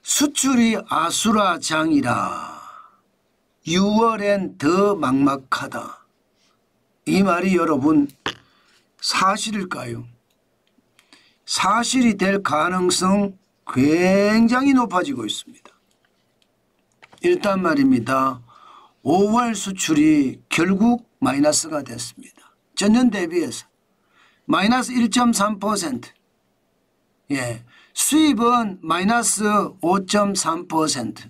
수출이 아수라장이라 6월엔 더 막막하다. 이 말이 여러분 사실일까요? 사실이 될 가능성 굉장히 높아지고 있습니다. 일단 말입니다. 5월 수출이 결국 마이너스가 됐습니다. 전년 대비해서 마이너스 1.3%. 예, 수입은 마이너스 5.3%.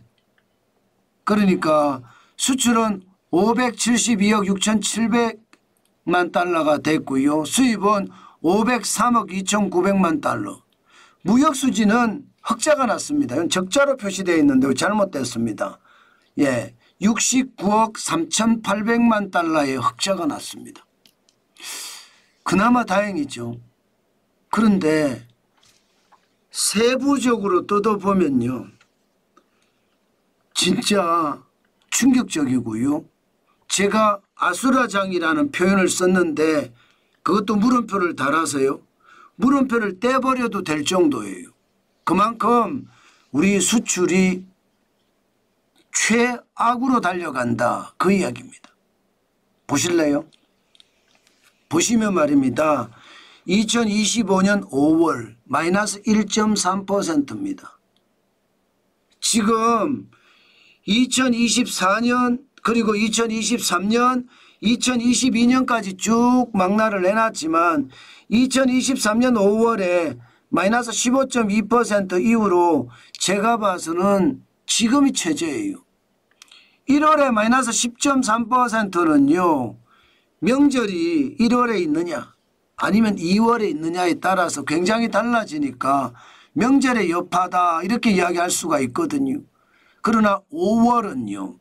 그러니까 수출은 572억 6,700만 달러가 됐고요. 수입은 503억 2,900만 달러. 무역 수지는 흑자가 났습니다. 이건 적자로 표시되어 있는데 잘못됐습니다. 예, 69억 3,800만 달러의 흑자가 났습니다. 그나마 다행이죠. 그런데 세부적으로 뜯어보면요, 진짜 충격적이고요. 제가 아수라장이라는 표현을 썼는데 그것도 물음표를 달아서요, 물음표를 떼버려도 될 정도예요. 그만큼 우리 수출이 최악으로 달려간다, 그 이야기입니다. 보실래요? 보시면 말입니다. 2025년 5월 마이너스 1.3%입니다. 지금 2024년 그리고 2023년 2022년까지 쭉 망라를 해놨지만 2023년 5월에 마이너스 15.2% 이후로 제가 봐서는 지금이 최저예요. 1월에 마이너스 10.3%는요. 명절이 1월에 있느냐 아니면 2월에 있느냐에 따라서 굉장히 달라지니까 명절의 여파다 이렇게 이야기할 수가 있거든요. 그러나 5월은요.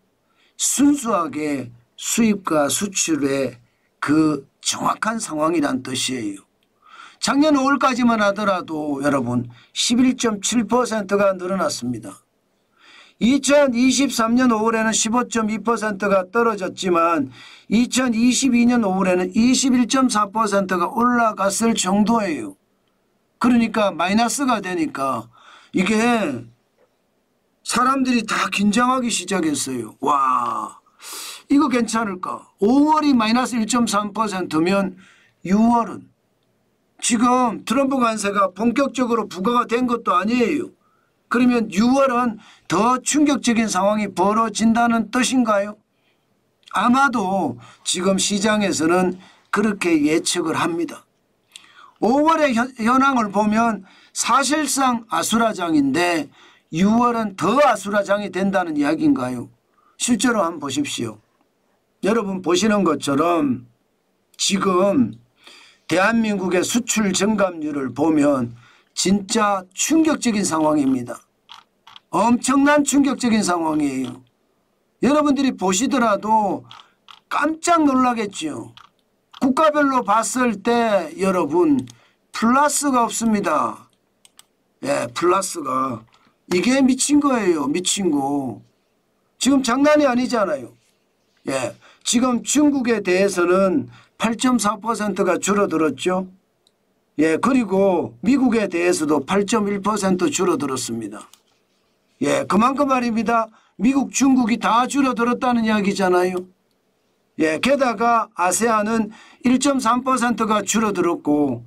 순수하게 수입과 수출의 그 정확한 상황이란 뜻이에요. 작년 5월까지만 하더라도 여러분 11.7%가 늘어났습니다. 2023년 5월에는 15.2%가 떨어졌지만 2022년 5월에는 21.4%가 올라갔을 정도예요. 그러니까 마이너스가 되니까 이게 사람들이 다 긴장하기 시작했어요. 와, 이거 괜찮을까? 5월이 마이너스 1.3%면 6월은 지금 트럼프 관세가 본격적으로 부과가 된 것도 아니에요. 그러면 6월은 더 충격적인 상황이 벌어진다는 뜻인가요? 아마도 지금 시장에서는 그렇게 예측을 합니다. 5월의 현황을 보면 사실상 아수라장인데 6월은 더 아수라장이 된다는 이야기인가요? 실제로 한번 보십시오. 여러분 보시는 것처럼 지금 대한민국의 수출 증감률을 보면 진짜 충격적인 상황입니다. 엄청난 충격적인 상황이에요. 여러분들이 보시더라도 깜짝 놀라겠죠. 국가별로 봤을 때 여러분 플러스가 없습니다. 예, 플러스가. 이게 미친 거예요. 미친 거. 지금 장난이 아니잖아요. 예, 지금 중국에 대해서는 8.4%가 줄어들었죠. 예, 그리고 미국에 대해서도 8.1% 줄어들었습니다. 예, 그만큼 말입니다. 미국, 중국이 다 줄어들었다는 이야기잖아요. 예, 게다가 아세안은 1.3%가 줄어들었고,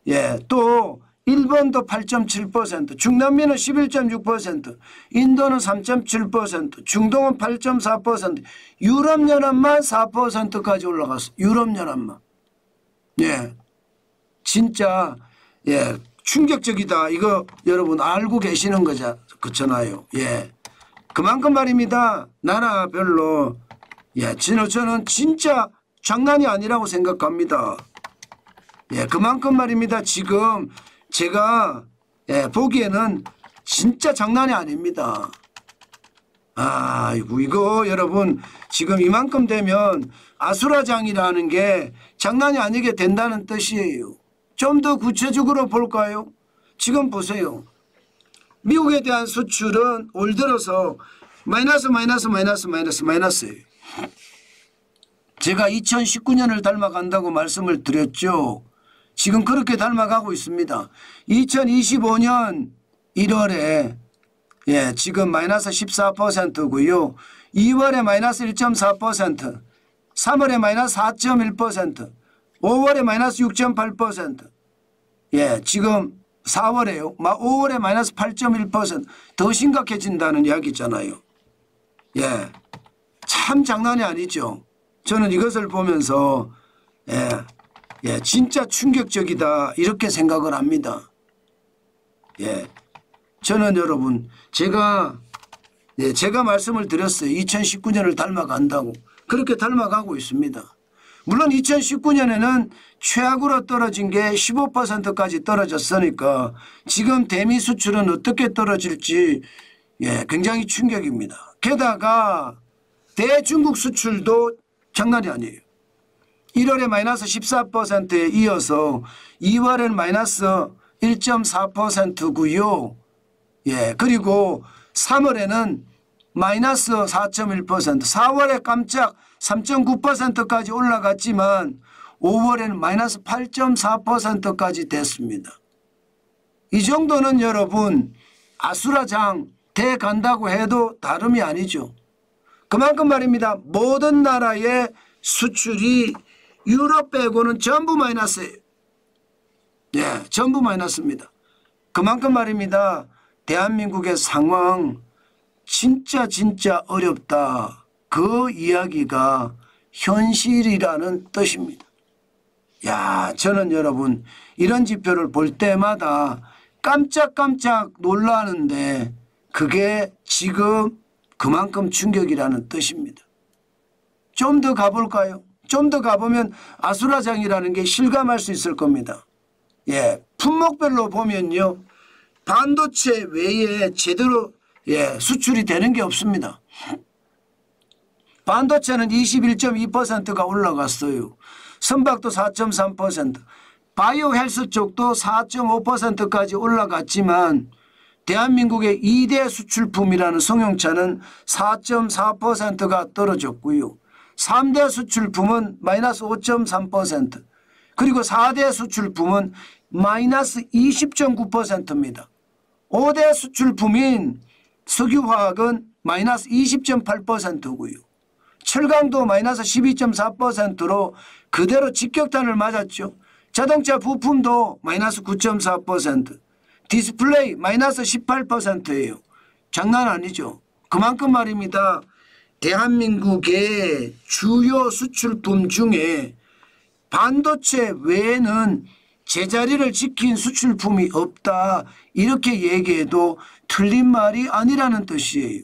예, 또 일본도 8.7%, 중남미는 11.6%, 인도는 3.7%, 중동은 8.4%, 유럽연합만 4%까지 올라갔어. 유럽연합만. 예. 진짜 예 충격적이다. 이거 여러분 알고 계시는 거잖아요. 예, 그만큼 말입니다. 나라별로 예 저는 진짜 장난이 아니라고 생각합니다. 예, 그만큼 말입니다. 지금 제가 예, 보기에는 진짜 장난이 아닙니다. 아이고 이거 여러분 지금 이만큼 되면 아수라장이라는 게 장난이 아니게 된다는 뜻이에요. 좀 더 구체적으로 볼까요? 지금 보세요. 미국에 대한 수출은 올 들어서 마이너스예요. 제가 2019년을 닮아간다고 말씀을 드렸죠. 지금 그렇게 닮아가고 있습니다. 2025년 1월에 지금 마이너스 14%고요. 2월에 마이너스 1.4%, 3월에 마이너스 4.1%, 5월에 마이너스 6.8%, 지금 4월에요. 5월에 마이너스 8.1%더 심각해진다는 이야기잖아요. 참 장난이 아니죠. 저는 이것을 보면서 진짜 충격적이다 이렇게 생각을 합니다. 저는 여러분 제가 말씀을 드렸어요. 2019년을 닮아간다고. 그렇게 닮아가고 있습니다. 물론 2019년에는 최악으로 떨어진 게 15%까지 떨어졌으니까 지금 대미 수출은 어떻게 떨어질지 굉장히 충격입니다. 게다가 대중국 수출도 장난이 아니에요. 1월에 마이너스 14%에 이어서 2월에는 마이너스 1.4%고요. 그리고 3월에는 마이너스 4.1%, 4월에 깜짝 3.9%까지 올라갔지만 5월에는 마이너스 8.4%까지 됐습니다. 이 정도는 여러분 아수라장 돼 간다고 해도 다름이 아니죠. 그만큼 말입니다. 모든 나라의 수출이 유럽 빼고는 전부 마이너스예요. 전부 마이너스입니다. 그만큼 말입니다. 대한민국의 상황 진짜 어렵다. 그 이야기가 현실이라는 뜻입니다. 저는 여러분 이런 지표를 볼 때마다 깜짝깜짝 놀라는데 그게 지금 그만큼 충격이라는 뜻입니다. 좀 더 가볼까요? 좀 더 가보면 아수라장이라는 게 실감할 수 있을 겁니다. 품목별로 보면요. 반도체 외에 제대로 수출이 되는 게 없습니다. 반도체는 21.2%가 올라갔어요. 선박도 4.3%, 바이오 헬스 쪽도 4.5%까지 올라갔지만 대한민국의 2대 수출품이라는 승용차는 4.4%가 떨어졌고요. 3대 수출품은 마이너스 5.3%, 그리고 4대 수출품은 마이너스 20.9%입니다. 5대 수출품인 석유화학은 마이너스 20.8%고요. 철강도 마이너스 12.4%로 그대로 직격탄을 맞았죠. 자동차 부품도 마이너스 9.4%, 디스플레이 마이너스 18%예요. 장난 아니죠. 그만큼 말입니다. 대한민국의 주요 수출품 중에 반도체 외에는 제자리를 지킨 수출품이 없다. 이렇게 얘기해도 틀린 말이 아니라는 뜻이에요.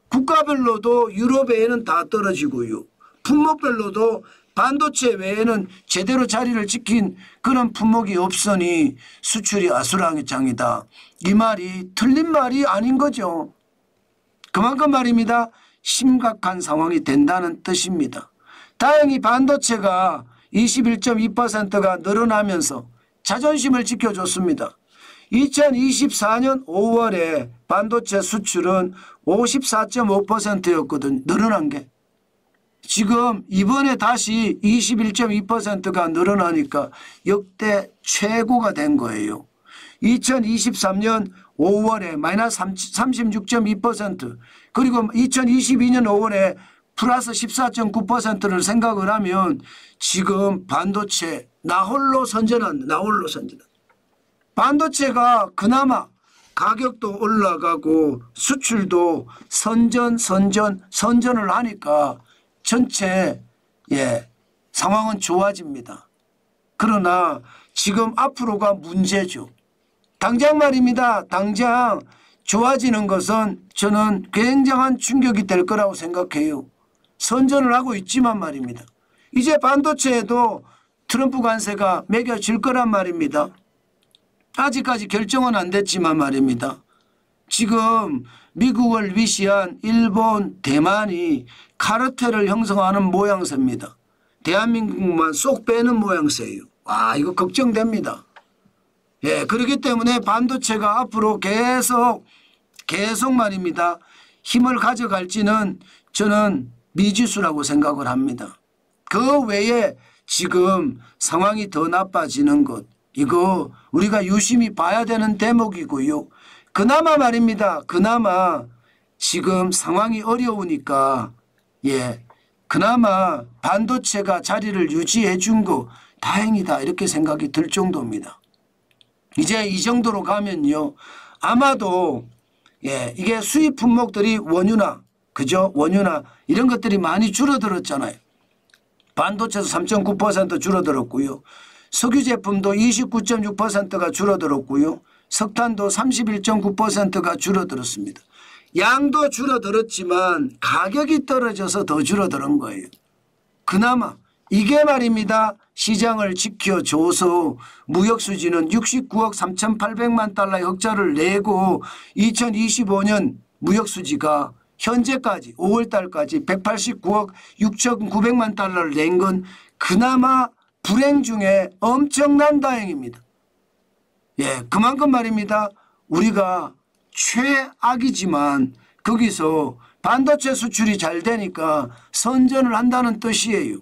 국가별로도 유럽 외에는 다 떨어지고요. 품목별로도 반도체 외에는 제대로 자리를 지킨 그런 품목이 없으니 수출이 아수라장이다. 이 말이 틀린 말이 아닌 거죠. 그만큼 말입니다. 심각한 상황이 된다는 뜻입니다. 다행히 반도체가 21.2%가 늘어나면서 자존심을 지켜줬습니다. 2024년 5월에 반도체 수출은 54.5%였거든요. 늘어난 게. 지금 이번에 다시 21.2%가 늘어나니까 역대 최고가 된 거예요. 2023년 5월에 마이너스 36.2%, 그리고 2022년 5월에 플러스 14.9%를 생각을 하면 지금 반도체 나홀로 선전한다. 나홀로 선전. 반도체가 그나마 가격도 올라가고 수출도 선전을 하니까 전체 상황은 좋아집니다. 그러나 지금 앞으로가 문제죠. 당장 말입니다. 당장 좋아지는 것은 저는 굉장한 충격이 될 거라고 생각해요. 선전을 하고 있지만 말입니다. 이제 반도체에도 트럼프 관세가 매겨질 거란 말입니다. 아직까지 결정은 안 됐지만 말입니다. 지금 미국을 위시한 일본, 대만이 카르텔을 형성하는 모양새입니다. 대한민국만 쏙 빼는 모양새예요. 이거 걱정됩니다. 그렇기 때문에 반도체가 앞으로 계속 말입니다. 힘을 가져갈지는 저는 미지수라고 생각을 합니다. 그 외에 지금 상황이 더 나빠지는 것, 이거 우리가 유심히 봐야 되는 대목이고요. 그나마 말입니다. 그나마 지금 상황이 어려우니까 그나마 반도체가 자리를 유지해 준 거 다행이다 이렇게 생각이 들 정도입니다. 이제 이 정도로 가면요. 아마도 이게 수입 품목들이 원유나 그죠? 원유나 이런 것들이 많이 줄어들었잖아요. 반도체도 3.9% 줄어들었고요. 석유 제품도 29.6%가 줄어들었고요. 석탄도 31.9%가 줄어들었습니다. 양도 줄어들었지만 가격이 떨어져서 더 줄어드는 거예요. 그나마 이게 말입니다. 시장을 지켜줘서 무역수지는 69억 3,800만 달러의 흑자를 내고 2025년 무역수지가 현재까지 5월 달까지 189억 6,900만 달러를 낸 건 그나마 불행 중에 엄청난 다행입니다. 그만큼 말입니다. 우리가 최악이지만 거기서 반도체 수출이 잘 되니까 선전을 한다는 뜻이에요.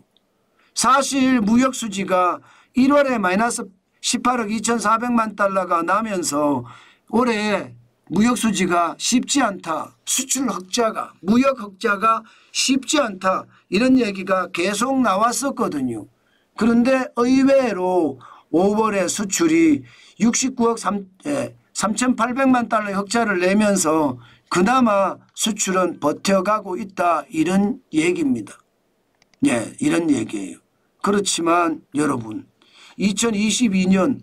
사실 무역수지가 1월에 마이너스 18억 2,400만 달러가 나면서 올해 무역수지가 쉽지 않다. 수출 흑자가 무역 흑자가 쉽지 않다. 이런 얘기가 계속 나왔었거든요. 그런데 의외로 5월에 수출이 69억 3,800만 달러의 흑자를 내면서 그나마 수출은 버텨가고 있다. 이런 얘기입니다. 이런 얘기예요. 그렇지만 여러분 2022년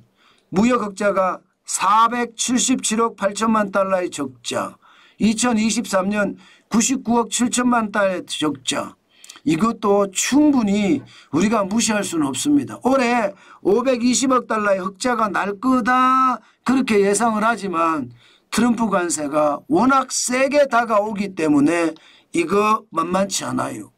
무역 흑자가 477억 8천만 달러의 적자, 2023년 99억 7천만 달러의 적자, 이것도 충분히 우리가 무시할 수는 없습니다. 올해 520억 달러의 흑자가 날 거다 그렇게 예상을 하지만 트럼프 관세가 워낙 세게 다가오기 때문에 이거 만만치 않아요.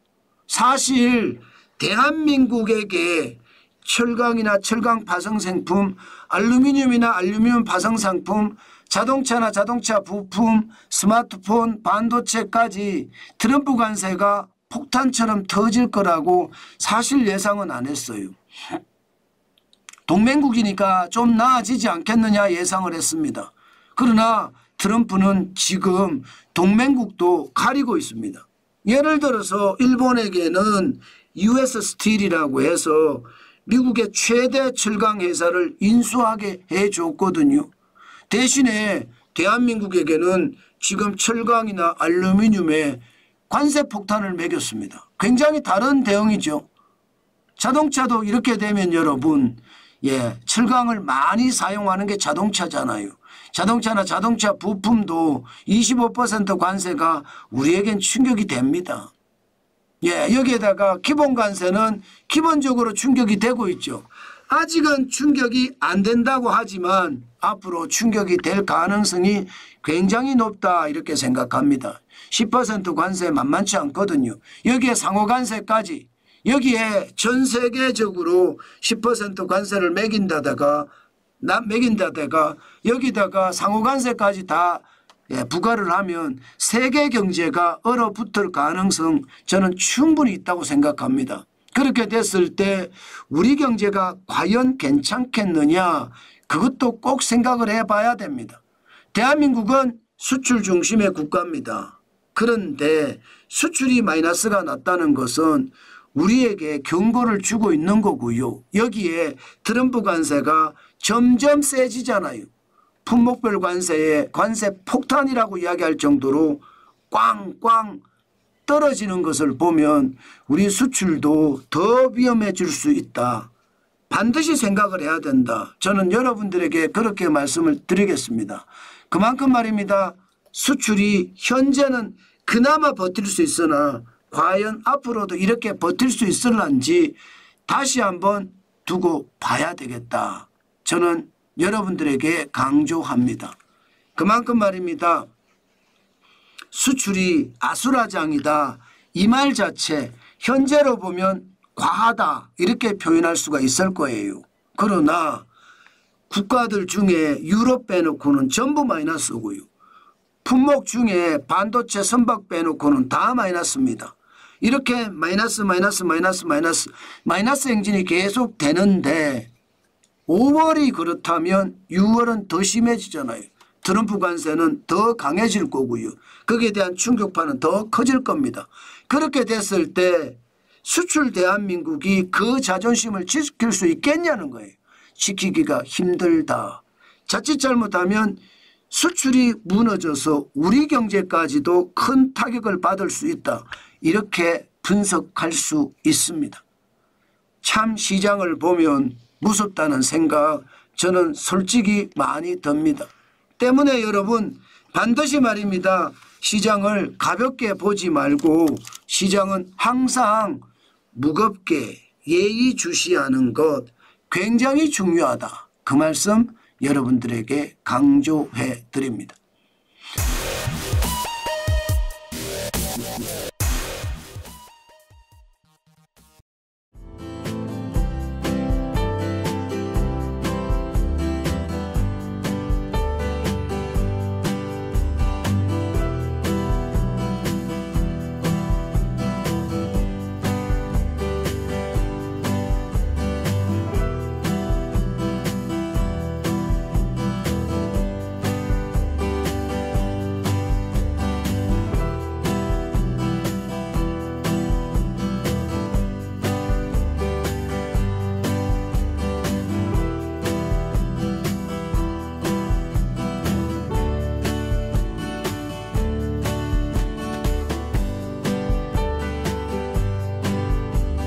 사실 대한민국에게 철강이나 철강 파성상품, 알루미늄이나 알루미늄 파성상품, 자동차나 자동차 부품, 스마트폰, 반도체까지 트럼프 관세가 폭탄처럼 터질 거라고 사실 예상은 안 했어요. 동맹국이니까 좀 나아지지 않겠느냐 예상을 했습니다. 그러나 트럼프는 지금 동맹국도 가리고 있습니다. 예를 들어서 일본에게는 US 스틸이라고 해서 미국의 최대 철강 회사를 인수하게 해줬거든요. 대신에 대한민국에게는 지금 철강이나 알루미늄에 관세 폭탄을 매겼습니다. 굉장히 다른 대응이죠. 자동차도 이렇게 되면 여러분 철강을 많이 사용하는 게 자동차잖아요. 자동차나 자동차 부품도 25% 관세가 우리에겐 충격이 됩니다. 여기에다가 기본 관세는 기본적으로 충격이 되고 있죠. 아직은 충격이 안 된다고 하지만 앞으로 충격이 될 가능성이 굉장히 높다 이렇게 생각합니다. 10% 관세 만만치 않거든요. 여기에 상호 관세까지 여기에 전 세계적으로 10% 관세를 매긴다다가 여기다가 상호 관세까지 다 부과를 하면 세계 경제가 얼어붙을 가능성 저는 충분히 있다고 생각합니다. 그렇게 됐을 때 우리 경제가 과연 괜찮겠느냐 그것도 꼭 생각을 해봐야 됩니다. 대한민국은 수출 중심의 국가입니다. 그런데 수출이 마이너스가 났다는 것은 우리에게 경고를 주고 있는 거고요. 여기에 트럼프 관세가 점점 세지잖아요. 품목별 관세에 관세 폭탄이라고 이야기할 정도로 꽝꽝 떨어지는 것을 보면 우리 수출도 더 위험해질 수 있다. 반드시 생각을 해야 된다. 저는 여러분들에게 그렇게 말씀을 드리겠습니다. 그만큼 말입니다. 수출이 현재는 그나마 버틸 수 있으나 과연 앞으로도 이렇게 버틸 수 있을런지 다시 한번 두고 봐야 되겠다. 저는 여러분들에게 강조합니다. 그만큼 말입니다. 수출이 아수라장이다. 이 말 자체 현재로 보면 과하다 이렇게 표현할 수가 있을 거예요. 그러나 국가들 중에 유럽 빼놓고는 전부 마이너스고요. 품목 중에 반도체 선박 빼놓고는 다 마이너스입니다. 이렇게 마이너스 행진이 계속 되는데 5월이 그렇다면 6월은 더 심해지잖아요. 트럼프 관세는 더 강해질 거고요. 거기에 대한 충격파는 더 커질 겁니다. 그렇게 됐을 때 수출 대한민국이 그 자존심을 지킬 수 있겠냐는 거예요. 지키기가 힘들다. 자칫 잘못하면 수출이 무너져서 우리 경제까지도 큰 타격을 받을 수 있다. 이렇게 분석할 수 있습니다. 참 시장을 보면 무섭다는 생각 저는 솔직히 많이 듭니다. 때문에 여러분 반드시 말입니다. 시장을 가볍게 보지 말고 시장은 항상 무겁게 예의주시하는 것 굉장히 중요하다. 그 말씀 여러분들에게 강조해 드립니다.